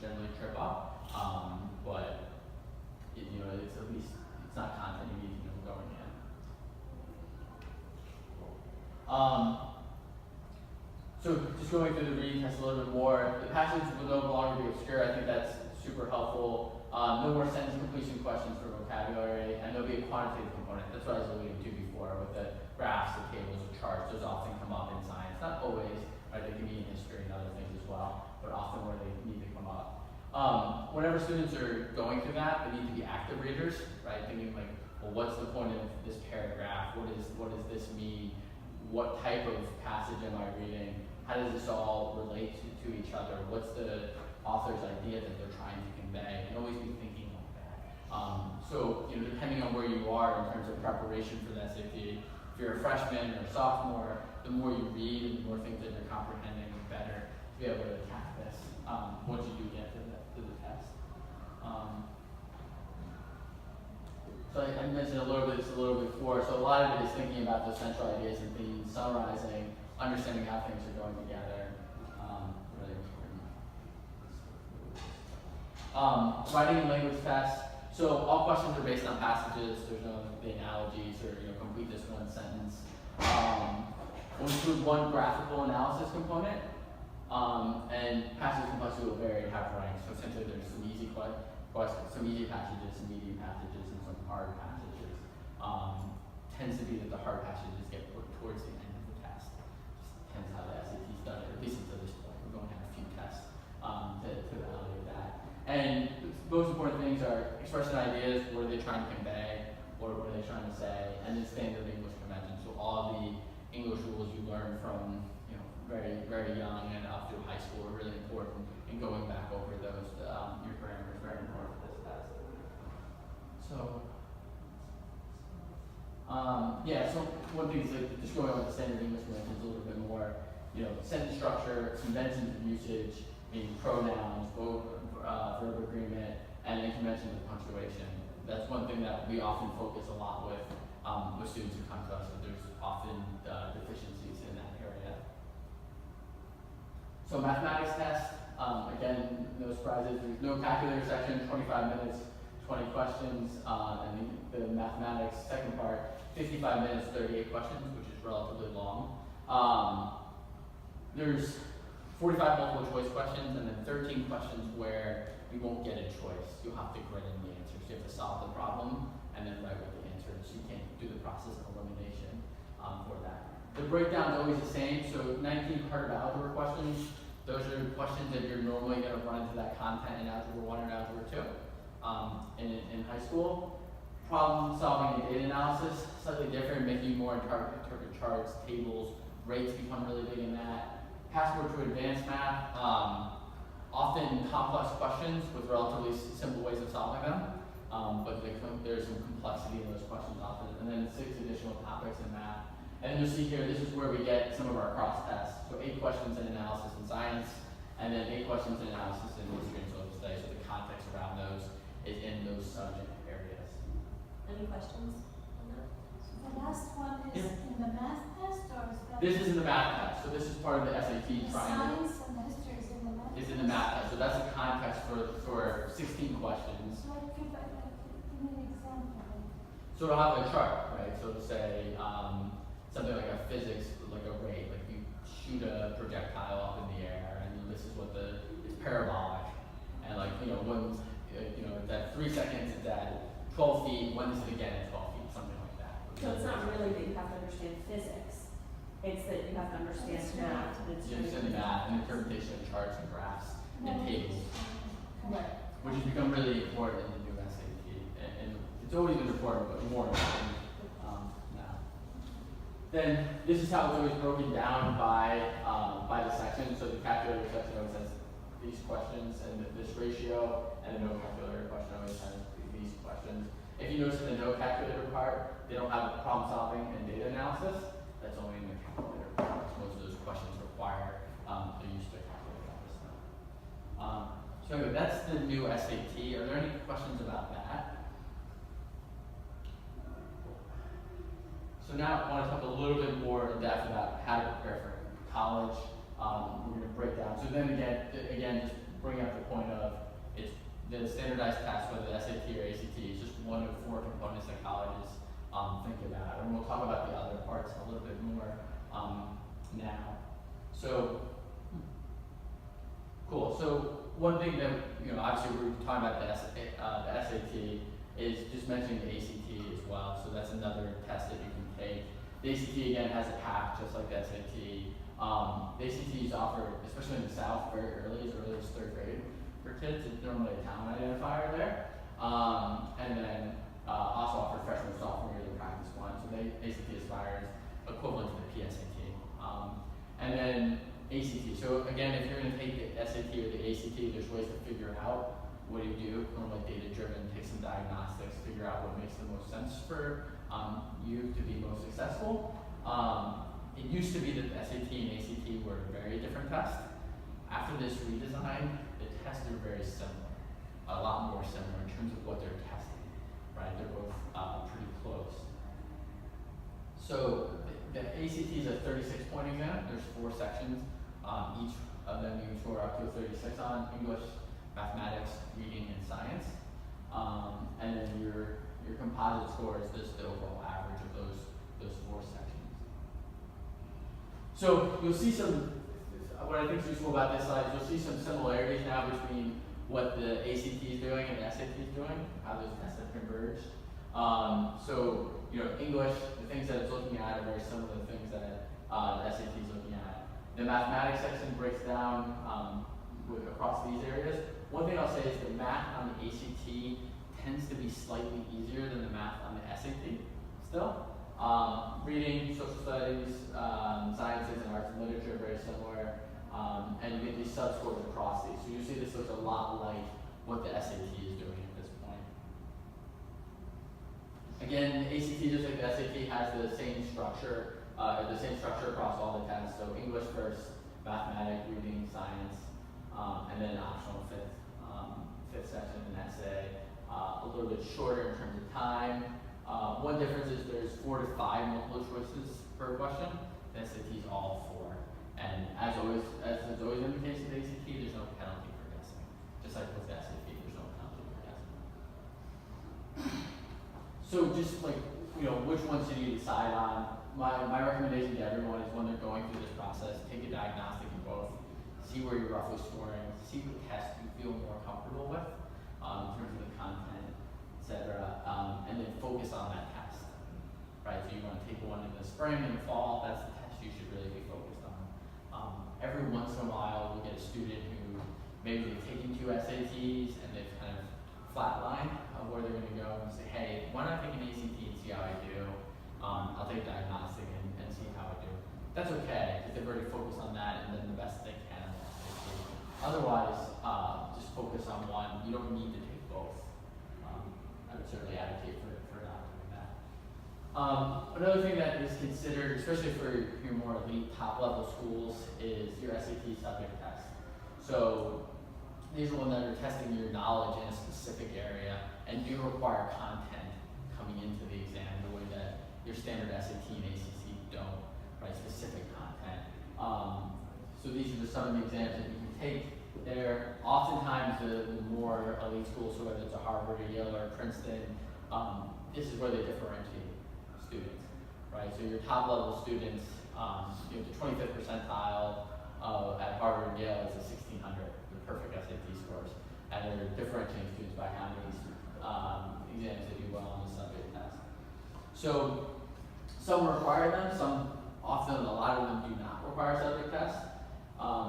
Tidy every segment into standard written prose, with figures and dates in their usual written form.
generally trip up, but you know, it's at least it's not content you need to know going in. So just going through the reading test a little bit more, the passage will no longer be obscure. I think that's super helpful. No more sentence completion questions for vocabulary, and there'll be a quantitative component. That's what I was alluding to before with the graphs, the tables, the charts. Those often come up in science. Not always, right? They can be in history and other things as well, but often where they need to come up. Whenever students are going through that, they need to be active readers, right? Thinking like, well, what's the point of this paragraph? What does this mean? What type of passage am I reading? How does this all relate to each other? What's the author's idea that they're trying to convey? And always be thinking like that. So, you know, depending on where you are in terms of preparation for the SAT, if you're a freshman or a sophomore, the more you read and the more things that you're comprehending, the better to be able to attack this once you do get to the test. So I mentioned a little bit before. So a lot of it is thinking about those central ideas and themes, summarizing, understanding how things are going together. Really important. Writing and language tests. So all questions are based on passages. There's no the analogies or complete this one sentence. We'll include one graphical analysis component, and passage complexity will vary in half ranks. So essentially, there's some easy some easy passages, some medium passages, and some hard passages. Tends to be that the hard passages get put towards the end of the test. Just depends how the SAT's done it, at least until this point. We're going to have a few tests to evaluate that. And the most important things are expressing ideas. What are they trying to convey? What are they trying to say? And then standard English convention. So all the English rules you learn from very, very young and up through high school are really important. And going back over those, your grammar is very important for this test. So. So one thing is like just going over the standard English conventions a little bit more, sentence structure, conventions of usage, meaning pronouns, verb agreement, and then conventions of punctuation. That's one thing that we often focus a lot with students who come to us, that there's often deficiencies in that area. So mathematics test, again, no surprises. There's no calculator section, 25 minutes, 20 questions, and the mathematics second part, 55 minutes, 38 questions, which is relatively long. There's 45 multiple choice questions, and then 13 questions where you won't get a choice. You'll have to grid in the answers. You have to solve the problem and then write what the answer is. You can't do the process of elimination for that. The breakdown is always the same. So 19 part of algebra questions. Those are questions that you're normally going to run into that content in Algebra 1 or Algebra 2 in high school. Problem solving and data analysis, slightly different, making you more interpret charts, tables, rates become really big in that. Passport to advanced math, often complex questions with relatively simple ways of solving them, but there's some complexity in those questions often. And then 6 additional topics in math. And then you'll see here, this is where we get some of our cross tests. So 8 questions in analysis in science, and then 8 questions in analysis in history and social studies. So the context around those is in those subject areas. Any questions on that? The last one is in the math test, or is that? This is in the math test. So this is part of the SAT triangle. Science and history is in the math. It's in the math test. So that's the context for 16 questions. So give me an example. So it'll have a chart, right? So it'll say something like a physics, like a rate, like you shoot a projectile up in the air, and this is what it's parabolic, and when it's at 3 seconds, it's at 12 feet. When is it again at 12 feet? Something like that. So it's not really that you have to understand physics. It's that you have to understand math. You understand the math and interpretation of charts and graphs and tables, Right. which has become really important in the new SAT. And it's always been important, but more important now. Then this is how it's always broken down by the section. So the calculator section always has these questions and this ratio, and the no calculator question always has these questions. If you notice in the no calculator part, they don't have problem solving and data analysis. That's only in the calculator part. Most of those questions require the use of the calculator at this time. So anyway, that's the new SAT. Are there any questions about that? So now I want to talk a little bit more in depth about how to prepare for college. We're going to break down. So then again, just bring up the point of it's the standardized test, whether the SAT or ACT, is just one of 4 components that colleges think about. And we'll talk about the other parts a little bit more now. So, cool. So one thing that, obviously we're talking about the SAT is just mentioning the ACT as well. So that's another test that you can take. The ACT again has a path just like the SAT. The ACT is offered, especially in the South, very early, as early as 3rd grade for kids. It's normally a town identifier there. And then also offered freshman and sophomore year the practice one. So the ACT aspires equivalent to the PSAT. And then ACT. So again, if you're going to take the SAT or the ACT, there's ways to figure out what do you do. Normally data-driven, take some diagnostics, figure out what makes the most sense for you to be most successful. It used to be that the SAT and ACT were very different tests. After this redesign, the tests are very similar, a lot more similar in terms of what they're testing, right? They're both pretty close. So the ACT is a 36-point exam. There's 4 sections. Each of them you can score up to a 36 on: English, mathematics, reading, and science. And then your composite score is just the overall average of those 4 sections. So you'll see what I think is useful about this slide is you'll see some similarities now between what the ACT is doing and the SAT is doing, how those tests have converged. So, English, the things that it's looking at are very similar to the things that the SAT is looking at. The mathematics section breaks down across these areas. One thing I'll say is the math on the ACT tends to be slightly easier than the math on the SAT still. Reading, social studies, sciences, and arts and literature are very similar. And you get these sub-scores across these. So you see this looks a lot like what the SAT is doing at this point. Again, the ACT, just like the SAT, has the same structure across all the tests. So English first, mathematics, reading, science, and then an optional fifth section, an essay. A little bit shorter in terms of time. One difference is there's 4 to 5 multiple choices per question. The SAT is all 4. And as has always been the case with the ACT, there's no penalty for guessing. Just like with the SAT, there's no penalty for guessing. So just like, which ones should you decide on? My recommendation to everyone is when they're going through this process, take a diagnostic in both, see where you're roughly scoring, see what test you feel more comfortable with in terms of the content, etc., and then focus on that test, right? So you want to take one in the spring and the fall, that's the test you should really be focused on. Every once in a while, we'll get a student who maybe they've taken 2 SATs and they've kind of flatlined of where they're going to go and say, hey, why not take an ACT and see how I do? I'll take a diagnostic and see how I do. That's okay, because they've already focused on that and then the best they can. Otherwise, just focus on one. You don't need to take both. I would certainly advocate for not doing that. Another thing that is considered, especially for your more elite top-level schools, is your SAT subject test. So these are ones that are testing your knowledge in a specific area and do require content coming into the exam the way that your standard SAT and ACT don't, right? Specific content. So these are just some of the exams that you can take. They're oftentimes the more elite schools, so whether it's a Harvard or Yale or Princeton, this is where they differentiate students, right? So your top level students, the 25th percentile at Harvard and Yale is a 1600, the perfect SAT scores, and they're differentiating students by how many exams they do well on the subject test. So some require them, often a lot of them do not require subject tests.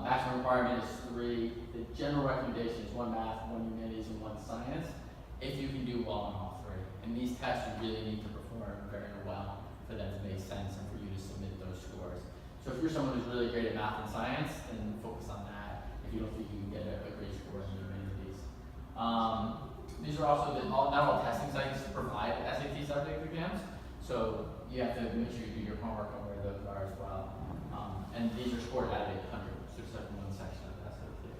Maximum requirement is 3. The general recommendation is 1 math, 1 humanities, and 1 science, if you can do well on all 3. And these tests you really need to perform very well for them to make sense and for you to submit those scores. So if you're someone who's really great at math and science, then focus on that if you don't think you can get a great score in humanities. These are also, not all testing sites provide SAT subject exams, so you have to make sure you do your homework on where those are as well. And these are scored out of 800, so it's like 1 section of the SAT.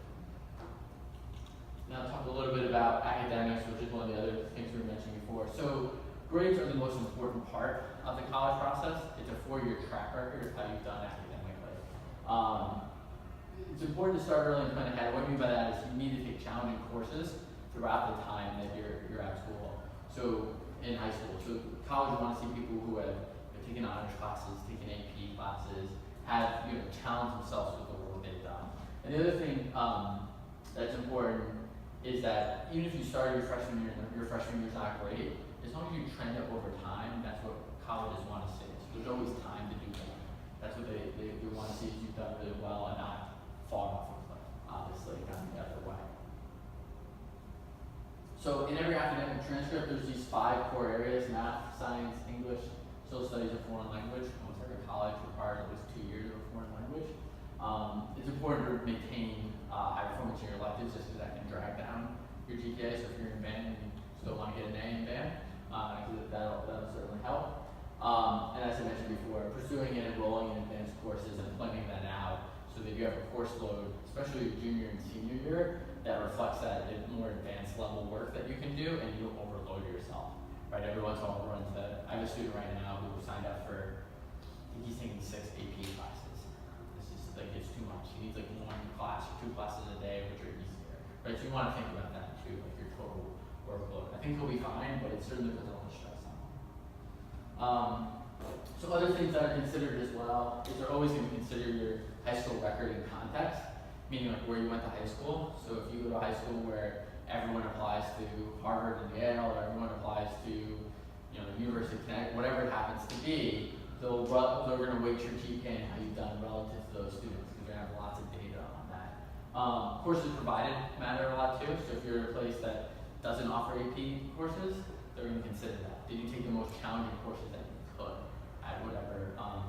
Now I'll talk a little bit about academics, which is one of the other things we were mentioning before. So grades are the most important part of the college process. It's a 4-year track record of how you've done academically. it's important to start early and plan ahead. What I mean by that is you need to take challenging courses throughout the time that you're at school. So in high school, so college, you want to see people who have taken honors classes, taken AP classes, have challenged themselves with the work they've done. And the other thing that's important is that even if you start your freshman year and your freshman year's not great, as long as you trend up over time, that's what colleges want to see. So there's always time to do that. That's what they want to see is you've done really well and not fall off a cliff, obviously, not the other way. So in every academic transcript, there's these 5 core areas: math, science, English, social studies, and foreign language. Almost every college requires at least 2 years of a foreign language. It's important to maintain high performance in your electives just because that can drag down your GPA. So if you're in band and you still want to get an A in band, that'll certainly help. And as I mentioned before, pursuing and enrolling in advanced courses and planning that out so that you have a course load, especially your junior and senior year, that reflects that more advanced level work that you can do and you don't overload yourself. Right? Every once in a while we'll run into that. I have a student right now who signed up for, I think he's taking 6 AP classes. This is like, it's too much. He needs like 1 class or 2 classes a day, which are easier. Right? So you want to think about that too, like your total workload. I think he'll be fine, but it certainly puts a lot of stress on him. So other things that are considered as well is they're always going to consider your high school record in context, meaning like where you went to high school. So if you go to high school where everyone applies to Harvard and Yale, or everyone applies to the University of Connecticut, whatever it happens to be, they're going to weight your GPA and how you've done relative to those students because they're going to have lots of data on that. Courses provided matter a lot too. So if you're in a place that doesn't offer AP courses, they're going to consider that. Did you take the most challenging courses that you could at whatever high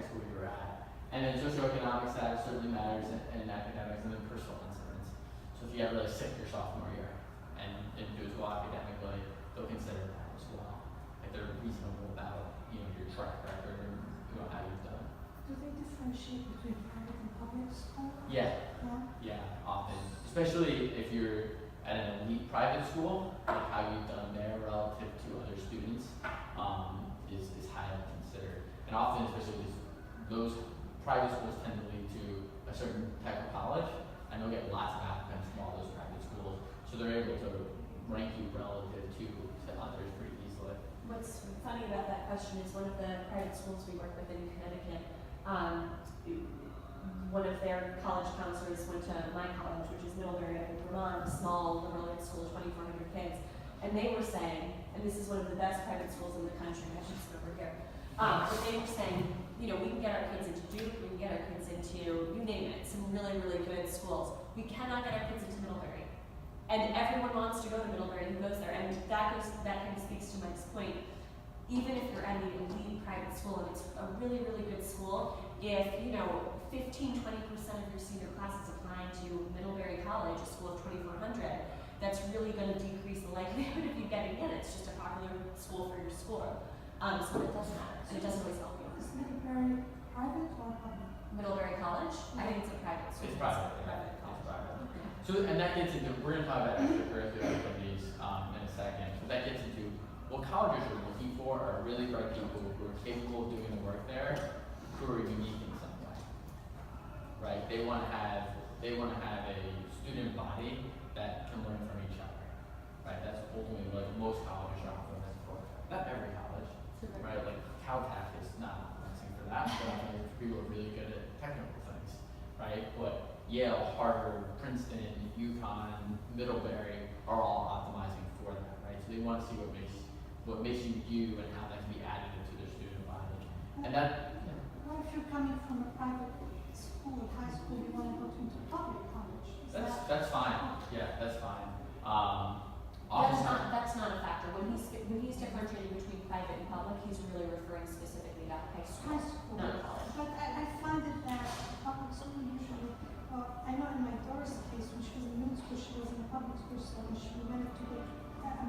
school you were at? And then socioeconomic status certainly matters in academics, and then personal incidents. So if you got really sick your sophomore year and didn't do as well academically, they'll consider that as well. Like they're reasonable about your track record and how you've done. Do they differentiate between private and public school? Yeah. Often, especially if you're at an elite private school, like how you've done there relative to other students is highly considered. And often, especially those private schools tend to lead to a certain type of college, and they'll get lots of applicants from all those private schools, so they're able to rank you relative to others pretty easily. What's funny about that question is one of the private schools we work with in Connecticut, one of their college counselors went to my college, which is Middlebury up in Vermont, a small liberal arts school, 2,400 kids, and they were saying, and this is one of the best private schools in the country, I should sit over here, but they were saying, we can get our kids into Duke, we can get our kids into, you name it, some really, really good schools. We cannot get our kids into Middlebury. And everyone wants to go to Middlebury who goes there. And that kind of speaks to Mike's point. Even if you're at an elite private school and it's a really, really good school, if 15-20% of your senior class is applying to Middlebury College, a school of 2,400, that's really going to decrease the likelihood of you getting in. It's just a popular school for your school. So it does matter, and it doesn't always help you. Is Middlebury private or public? Middlebury College? I think it's a private school. It's private. Private college. It's private. So, and that gets into, we're going to talk about extracurricular activities in a second, but that gets into what colleges are looking for are really bright people who are capable of doing the work there, who are unique in some way, right? They want to have a student body that can learn from each other, right? That's ultimately what most colleges are offering that for. Not every college, right? Like Caltech is not asking for that, but people are really good at technical things, right? But Yale, Harvard, Princeton, UConn, Middlebury are all optimizing for that, right? So they want to see what makes you you and how that can be added to their student body. And that. What if you're coming from a private school, high school, you want to go into public college? That's fine. Yeah, that's fine. That's not a factor. When he's differentiating between private and public, he's really referring specifically to high school, not college. But I find it that public school usually, I know in my daughter's case, when she was in middle school, she was in a public school, so when she wanted to go,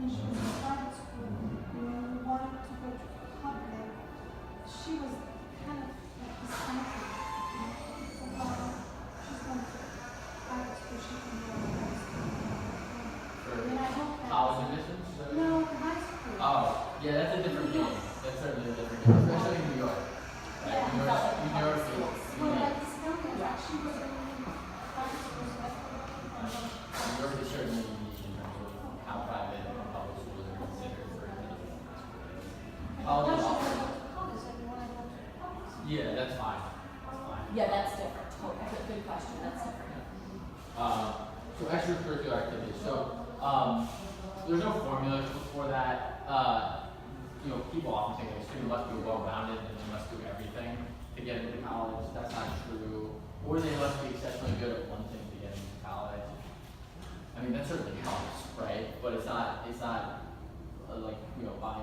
she was in private school, when we wanted to go to public, she was kind of like discounted. She's going to private school, she can go to high school. And I hope that College admissions? no, high school. Oh, yeah, that's a different game. That's certainly a different game, especially in New York. Right? Yeah, New York, public New York schools. is Well, like discounted. she was in private school, so that's what There is a certain need in terms of how private and public schools are considered for admitting. Colleges offer. Yeah, that's fine. That's fine. Yeah, that's different. Okay, good question. That's different. So extracurricular activities. So there's no formula for that. People often think a student must be well-rounded and they must do everything to get into college. That's not true. Or they must be exceptionally good at one thing to get into college. I mean, that certainly helps, right? But it's not like by